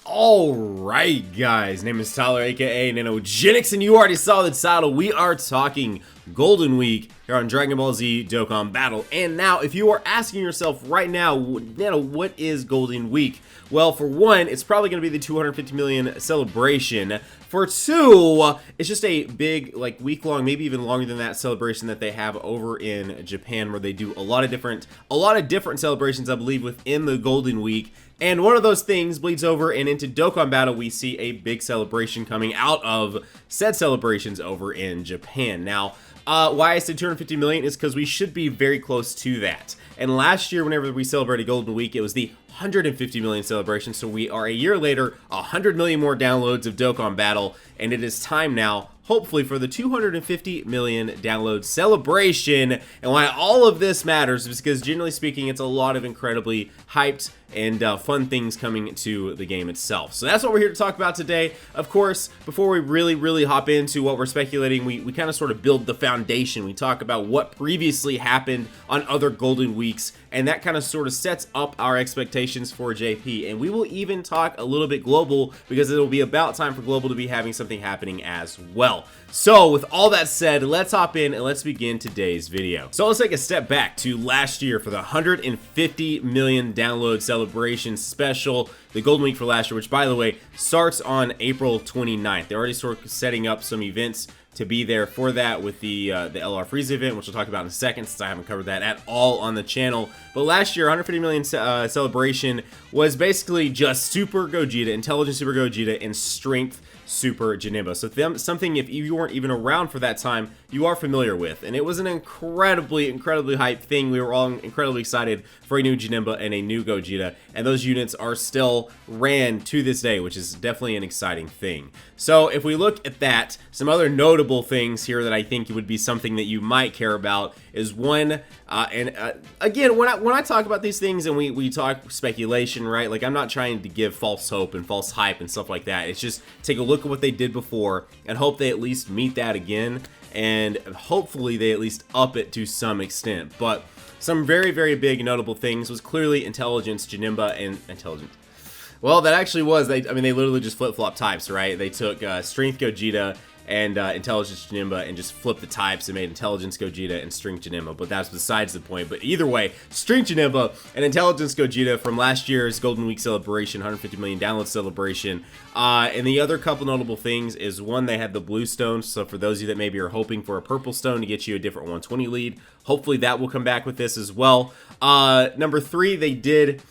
Alright guys, name is Tyler aka Nanogenix, and you already saw the title. We are talking Golden Week here on Dragon Ball Z Dokkan Battle. And now, if you are asking yourself right now, Nano, what is Golden Week? Well, for one, it's probably going to be the 250 million celebration. For two, it's just a big, like, week-long, maybe even longer than that celebration that they have over in Japan, where they do a lot of different celebrations, I believe, within the Golden Week. And one of those things bleeds over and into Dokkan Battle. We see a big celebration coming out of said celebrations over in Japan. Now, why I said 250 million is because we should be very close to that. And last year, whenever we celebrated Golden Week, it was the 150 million celebration. So we are a year later, 100 million more downloads of Dokkan Battle. And it is time now, hopefully, for the 250 million download celebration. And why all of this matters is because, generally speaking, it's a lot of incredibly hyped and fun things coming to the game itself. So that's what we're here to talk about today. Of course, before we really hop into what we're speculating, we kind of sort of build the foundation. We talk about what previously happened on other Golden Weeks, and that kind of sort of sets up our expectations for JP. And we will even talk a little bit global, because it'll be about time for global to be having something happening as well. So with all that said, let's hop in and let's begin today's video. So let's take a step back to last year for the 150 million download celebration special, the Golden Week for last year, which, by the way, starts on April 29th. They're already sort of setting up some events to be there for that, with the LR Freeze event, which we'll talk about in a second, since I haven't covered that at all on the channel. But last year, 150 million celebration was basically just Super Gogeta, Intelligence Super Gogeta, and Strength Super Janemba. So something, if you weren't even around for that time, you are familiar with. And it was an incredibly hyped thing. We were all incredibly excited for a new Janemba and a new Gogeta, and those units are still ran to this day, which is definitely an exciting thing. So if we look at that, some other notable things here that I think would be something that you might care about is one, again, when I talk about these things and we talk speculation, right? Like, I'm not trying to give false hope and false hype and stuff like that. It's just take a look at what they did before and hope they at least meet that again, and hopefully they at least up it to some extent. But some very big notable things was clearly Intelligence Janemba and Intelligence. Well, that actually was, they literally just flip-flop types, right? They took Strength Gogeta and Intelligence Janemba and just flipped the types and made Intelligence Gogeta and Strength Janemba, but that's besides the point. But either way, Strength Janemba and Intelligence Gogeta from last year's Golden Week celebration, 150 million download celebration. And the other couple notable things is, one, they had the blue stone. So for those of you that maybe are hoping for a purple stone to get you a different 120 lead, hopefully that will come back with this as well. Number 3, they did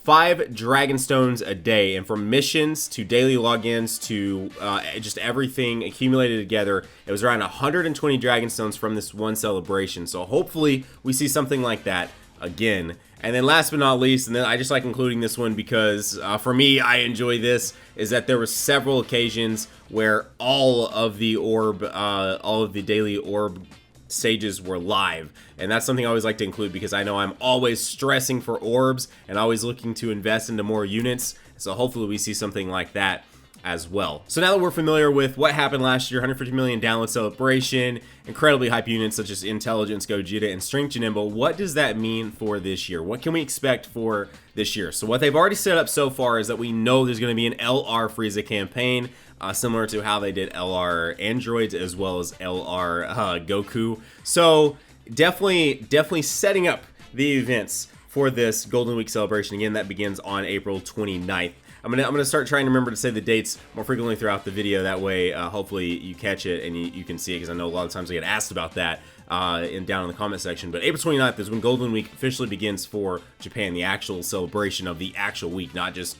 5 Dragon Stones a day, and from missions to daily logins to just everything accumulated together, it was around 120 Dragon Stones from this one celebration. So hopefully we see something like that again. And then last but not least, and then I just like including this one because for me, I enjoy this, is that there were several occasions where all of the daily orb stages were live, and that's something I always like to include, because I know I'm always stressing for orbs and always looking to invest into more units. So hopefully we see something like that as well. So now that we're familiar with what happened last year, 150 million download celebration, incredibly hype units such as Intelligence Gogeta and Strength Janemba, what does that mean for this year? What can we expect for this year? So what they've already set up so far is that we know there's going to be an LR Frieza campaign, similar to how they did LR Androids as well as LR Goku. So definitely setting up the events for this Golden Week celebration. Again, that begins on April 29th. I'm gonna start trying to remember to say the dates more frequently throughout the video. That way, hopefully you catch it and you can see it, because I know a lot of times I get asked about that down in the comment section. But April 29th is when Golden Week officially begins for Japan, the actual celebration of the actual week, not just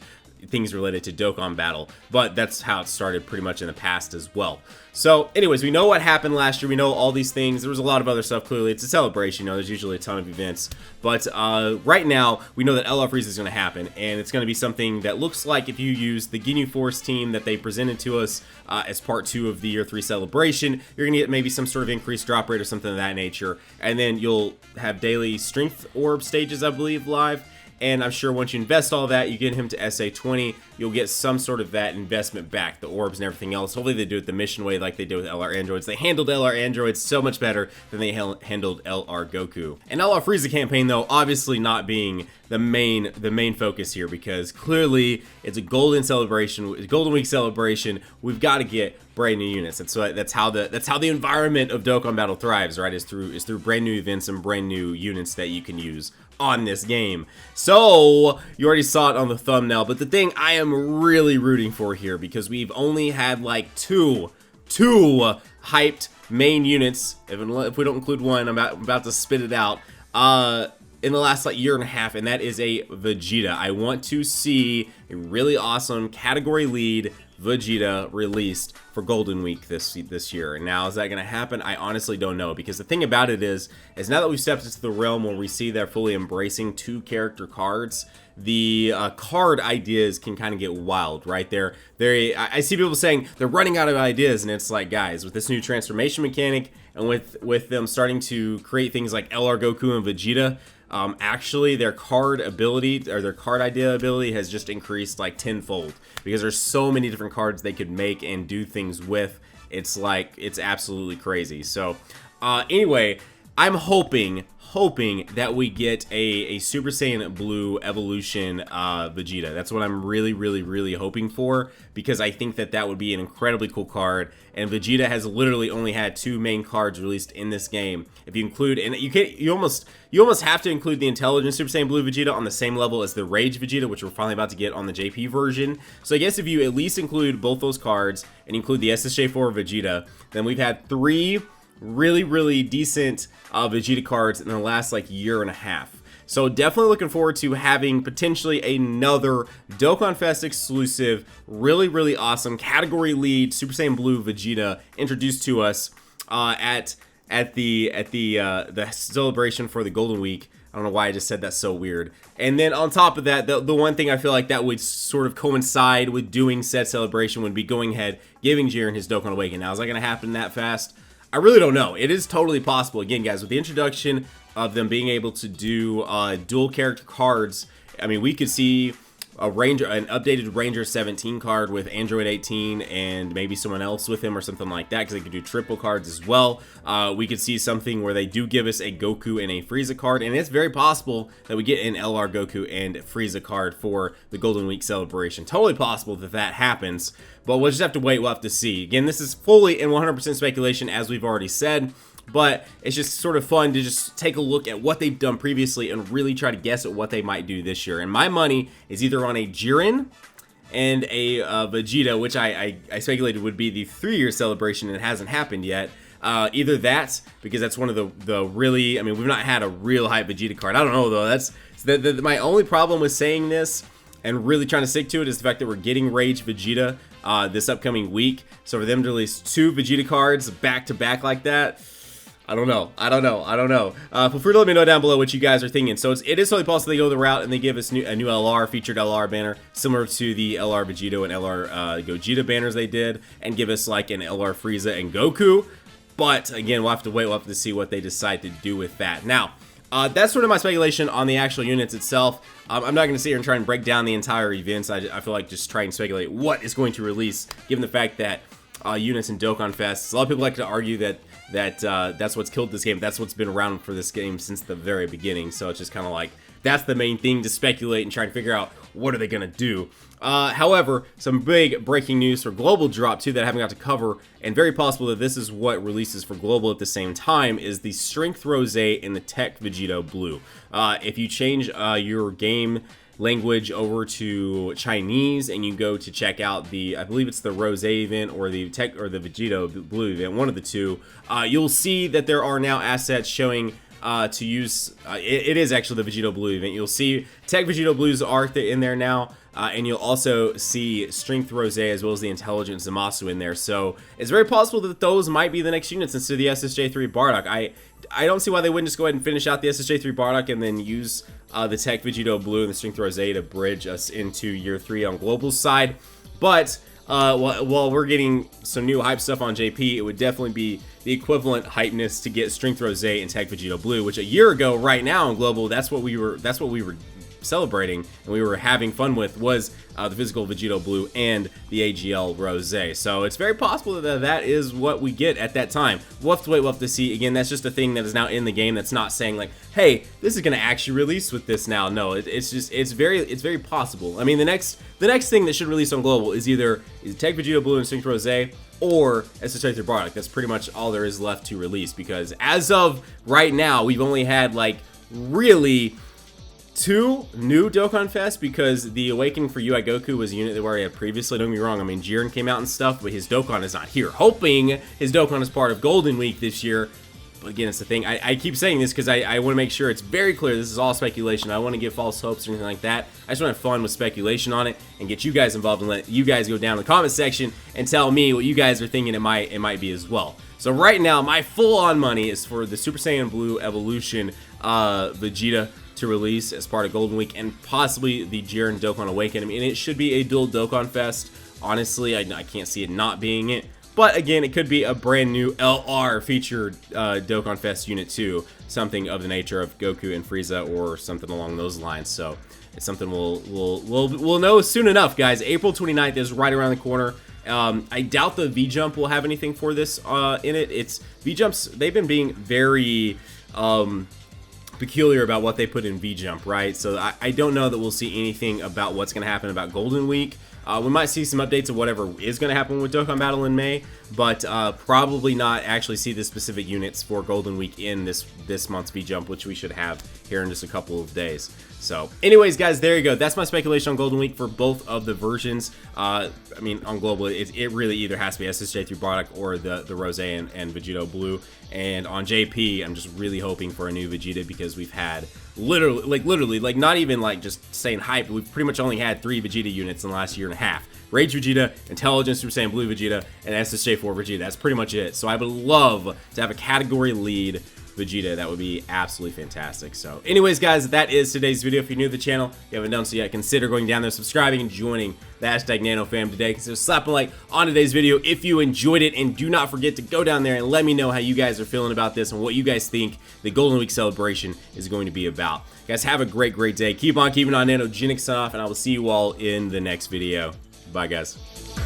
things related to Dokkan Battle, but that's how it started pretty much in the past as well. So anyways, we know what happened last year. We know all these things. There was a lot of other stuff. Clearly, it's a celebration. You know, there's usually a ton of events. But right now, we know that LR Freeze is going to happen, and it's going to be something that looks like, if you use the Ginyu Force team that they presented to us as part 2 of the Year 3 celebration, you're going to get maybe some sort of increased drop rate or something of that nature. And then you'll have daily Strength Orb stages, I believe, live. and I'm sure once you invest all that, you get him to SA20, you'll get some sort of that investment back, the orbs and everything else. Hopefully they do it the mission way like they did with LR Androids. They handled LR Androids so much better than they handled LR Goku. And LR Frieza campaign, though, obviously not being the main focus here, because clearly it's a golden week celebration. We've got to get brand new units. And so that's how the environment of Dokkan Battle thrives, right? Is through brand new events and brand new units that you can use on this game. So you already saw it on the thumbnail, but the thing I am really rooting for here, because we've only had like two hyped main units, if we don't include one, I'm about to spit it out, in the last like year and a half, and that is a Vegeta. I want to see a really awesome category lead Vegeta released for Golden Week this year. And now, is that going to happen? I honestly don't know, because the thing about it is now that we've stepped into the realm where we see they're fully embracing 2 character cards, the card ideas can kind of get wild, right? I see people saying they're running out of ideas, and it's like, guys, with this new transformation mechanic and with them starting to create things like LR Goku and Vegeta, actually their card ability, or their card idea ability, has just increased like tenfold, because there's so many different cards they could make and do things with. It's like, it's absolutely crazy. So anyway, I'm hoping that we get a Super Saiyan Blue evolution Vegeta. That's what I'm really hoping for, because I think that would be an incredibly cool card. And Vegeta has literally only had 2 main cards released in this game. If you include, and you almost have to include the Intelligent Super Saiyan Blue Vegeta on the same level as the Rage Vegeta, which we're finally about to get on the JP version. So I guess if you at least include both those cards and include the SSJ4 Vegeta, then we've had 3 really decent Vegeta cards in the last like year and a half. So definitely looking forward to having potentially another Dokkan Fest exclusive, really awesome category lead Super Saiyan Blue Vegeta introduced to us at the celebration for the Golden Week. I don't know why I just said that so weird. And then on top of that, the one thing I feel like that would sort of coincide with doing said celebration would be going ahead, giving Jiren his Dokkan Awaken. Now, is that going to happen that fast? I really don't know. It is totally possible. Again, guys, with the introduction of them being able to do dual character cards, I mean, we could see an updated Ranger 17 card with Android 18 and maybe someone else with him or something like that, because they could do triple cards as well. We could see something where they do give us a Goku and a Frieza card, and it's very possible that we get an LR Goku and Frieza card for the Golden Week celebration. Totally possible that happens, but we'll just have to wait. We'll have to see. Again, this is fully and 100% speculation, as we've already said, but it's just sort of fun to just take a look at what they've done previously and really try to guess at what they might do this year. And my money is either on a Jiren and a Vegeta, which I speculated would be the 3-year celebration, and it hasn't happened yet. Either that, because that's one of the really, I mean, we've not had a real hype Vegeta card. I don't know, though. That's my only problem with saying this and really trying to stick to it is the fact that we're getting Rage Vegeta this upcoming week. So for them to release 2 Vegeta cards back to back like that, I don't know. Feel free to let me know down below what you guys are thinking. So it is totally possible they go the route and they give us a new LR, featured LR banner, similar to the LR Vegito and LR Gogeta banners they did, and give us like an LR Frieza and Goku. But again, we'll have to wait. We'll have to see what they decide to do with that. Now, that's sort of my speculation on the actual units itself. I'm not going to sit here and try and break down the entire events. I feel like just try and speculate what is going to release, given the fact that units in Dokkan Fest. A lot of people like to argue that that's what's killed this game. That's what's been around for this game since the very beginning. So it's just kind of like, that's the main thing, to speculate and try to figure out what are they going to do. However, some big breaking news for Global drop too that I haven't got to cover, and very possible that this is what releases for Global at the same time, is the Strength Rose and the Tech Vegito Blue. If you change your game language over to Chinese and you go to check out the, I believe it's the Rose event or the Tech or the Vegito Blue event, one of the two, you'll see that there are now assets showing to use, it is actually the Vegito Blue event. You'll see Tech Vegito Blues are in there now, and you'll also see Strength Rose as well as the Intelligent Zamasu in there. So it's very possible that those might be the next units instead of the SSJ3 Bardock. I don't see why they wouldn't just go ahead and finish out the SSJ3 Bardock and then use the Tech Vegito Blue and the Strength Rose to bridge us into year 3 on Global's side. But while we're getting some new hype stuff on JP, it would definitely be the equivalent hypeness to get Strength Rose and Tech Vegito Blue, which a year ago, right now on Global, that's what we were celebrating and we were having fun with was the physical Vegito Blue and the AGL Rose. So it's very possible that that is what we get at that time. We'll have to wait, we'll have to see. Again, that's just a thing that is now in the game. That's not saying like, hey, this is gonna actually release with this now. No, it's very possible. I mean, the next thing that should release on global is either Tech Vegito Blue and Instinct Rose or SSJ Bardock. That's pretty much all there is left to release, because as of right now, we've only had like really 2 new Dokkan Fest, because the Awakening for UI Goku was a unit that we already had previously. Don't get me wrong, I mean, Jiren came out and stuff, but his Dokkan is not here. Hoping his Dokkan is part of Golden Week this year. But again, it's the thing. I keep saying this because I want to make sure it's very clear this is all speculation. I don't want to give false hopes or anything like that. I just want to have fun with speculation on it and get you guys involved and let you guys go down in the comment section and tell me what you guys are thinking it might be as well. So right now, my full-on money is for the Super Saiyan Blue Evolution Vegeta to release as part of Golden Week, and possibly the Jiren Dokkan Awaken. I mean, it should be a dual Dokkan Fest. Honestly, I can't see it not being it. But again, it could be a brand new LR featured Dokkan Fest Unit 2, something of the nature of Goku and Frieza or something along those lines. So it's something we'll know soon enough, guys. April 29th is right around the corner. I doubt the V-Jump will have anything for this in it. It's V-Jumps, they've been being very peculiar about what they put in V-Jump, right? So I don't know that we'll see anything about what's going to happen about Golden Week. We might see some updates of whatever is going to happen with Dokkan Battle in May, but probably not actually see the specific units for Golden Week in this month's V-Jump, which we should have here in just a couple of days. So anyways, guys, there you go. That's my speculation on Golden Week for both of the versions. I mean, on Global, it really either has to be SSJ through Bardock or the Rose and Vegito Blue. And on JP, I'm just really hoping for a new Vegeta, because we've had literally, not even like just saying hype, we've pretty much only had 3 Vegeta units in the last year and a half. Rage Vegeta, Intelligence Super Saiyan Blue Vegeta, and SSJ4 Vegeta. That's pretty much it. So I would love to have a category lead Vegeta. That would be absolutely fantastic. So anyways, guys, that is today's video. If you're new to the channel, you haven't done so yet, consider going down there, subscribing, and joining the #NanoFam today. Consider slapping a like on today's video if you enjoyed it, and do not forget to go down there and let me know how you guys are feeling about this and what you guys think the Golden Week celebration is going to be about. Guys, have a great day. Keep on keeping on. Nanogenix off, and I will see you all in the next video. Bye, guys.